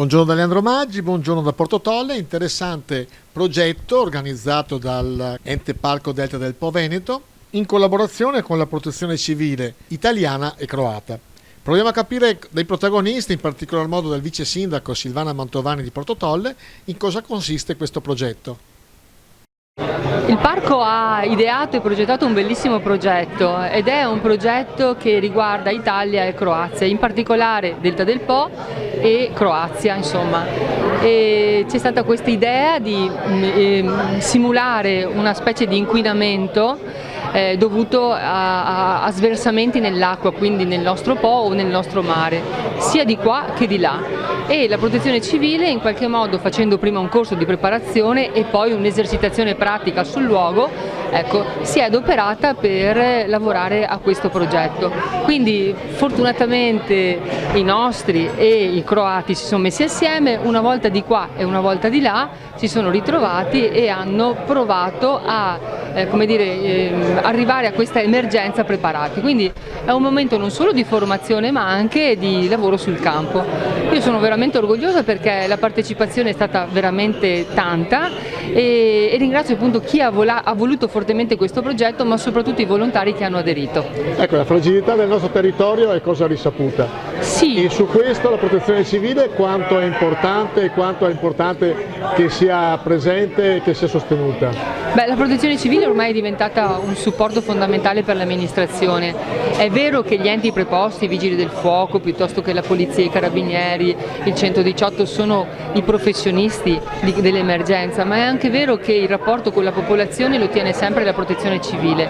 Buongiorno da Leandro Maggi, buongiorno da Porto Tolle, interessante progetto organizzato dal Ente Parco Delta del Po Veneto in collaborazione con la Protezione Civile italiana e croata. Proviamo a capire dai protagonisti, in particolar modo dal vice sindaco Silvana Mantovani di Porto Tolle, in cosa consiste questo progetto. Il parco ha ideato e progettato un bellissimo progetto ed è un progetto che riguarda Italia e Croazia, in particolare Delta del Po e Croazia, insomma. E c'è stata questa idea di simulare una specie di inquinamento dovuto a sversamenti nell'acqua, quindi nel nostro Po o nel nostro mare, sia di qua che di là. E la Protezione Civile, in qualche modo, facendo prima un corso di preparazione e poi un'esercitazione pratica sul luogo, si è adoperata per lavorare a questo progetto. Quindi fortunatamente i nostri e i croati si sono messi assieme, una volta di qua e una volta di là, si sono ritrovati e hanno provato a arrivare a questa emergenza preparati. Quindi è un momento non solo di formazione ma anche di lavoro sul campo. Io sono veramente orgogliosa perché la partecipazione è stata veramente tanta e ringrazio appunto chi ha voluto fortemente questo progetto, ma soprattutto i volontari che hanno aderito. Ecco, la fragilità del nostro territorio è cosa risaputa. Sì. E su questo la Protezione Civile quanto è importante e quanto è importante che sia presente e che sia sostenuta? Beh, la Protezione Civile ormai è diventata un supporto fondamentale per l'amministrazione. È vero che gli enti preposti, i Vigili del Fuoco, piuttosto che la Polizia, i Carabinieri, il 118 sono i professionisti dell'emergenza, ma è anche vero che il rapporto con la popolazione lo tiene sempre la Protezione Civile.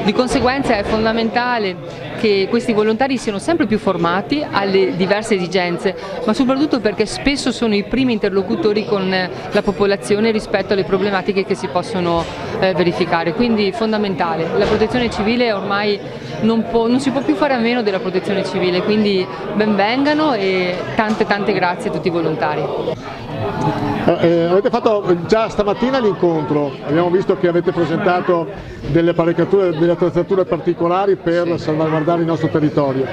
Di conseguenza è fondamentale che questi volontari siano sempre più formati alle diverse esigenze, ma soprattutto perché spesso sono i primi interlocutori con la popolazione rispetto alle problematiche che si possono verificare, quindi fondamentale. La Protezione Civile ormai non si può più fare a meno della Protezione Civile, quindi ben vengano e tante grazie a tutti i volontari. Avete fatto già stamattina l'incontro, abbiamo visto che avete presentato delle apparecchiature, delle attrezzature particolari per salvaguardare il nostro territorio.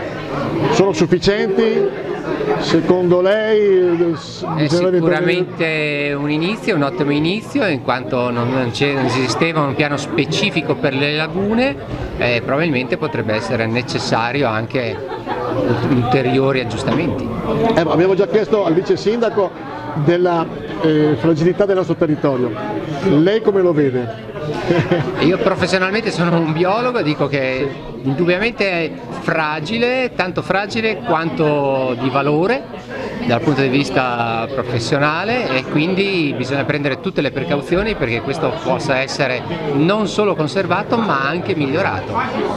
Sono sufficienti? Secondo lei? È sicuramente un inizio, un ottimo inizio, in quanto non esisteva un piano specifico per le lagune, probabilmente potrebbe essere necessario anche ulteriori aggiustamenti. Abbiamo già chiesto al vice sindaco della fragilità del nostro territorio. Lei come lo vede? Io professionalmente sono un biologo e dico che indubbiamente è fragile, tanto fragile quanto di valore dal punto di vista professionale, e quindi bisogna prendere tutte le precauzioni perché questo possa essere non solo conservato ma anche migliorato.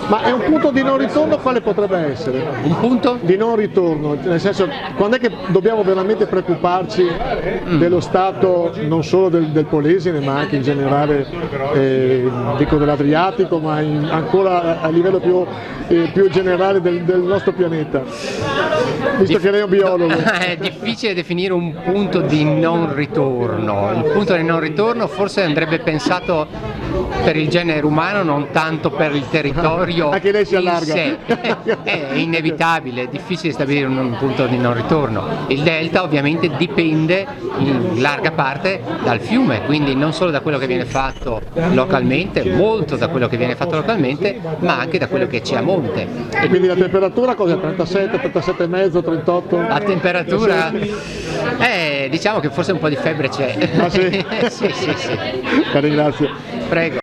Ma è un punto di non ritorno, quale potrebbe essere? Un punto? Di non ritorno, nel senso, quando è che dobbiamo veramente preoccuparci dello stato non solo del Polesine ma anche in generale dico dell'Adriatico, ma ancora a livello più generale del nostro pianeta, visto che lei è un biologo? È difficile definire un punto di non ritorno. Il punto di non ritorno forse andrebbe pensato per il genere umano, non tanto per il territorio. Anche lei si allarga. Sé. È inevitabile, è difficile stabilire un punto di non ritorno. Il delta ovviamente dipende in larga parte dal fiume, quindi non solo da quello che viene fatto localmente, molto da quello che viene fatto localmente, ma anche da quello che c'è a monte. E quindi la temperatura cos'è? 37, 37,5, 38? La temperatura? Diciamo che forse un po' di febbre c'è. Ah sì? Sì. La ringrazio. Prego.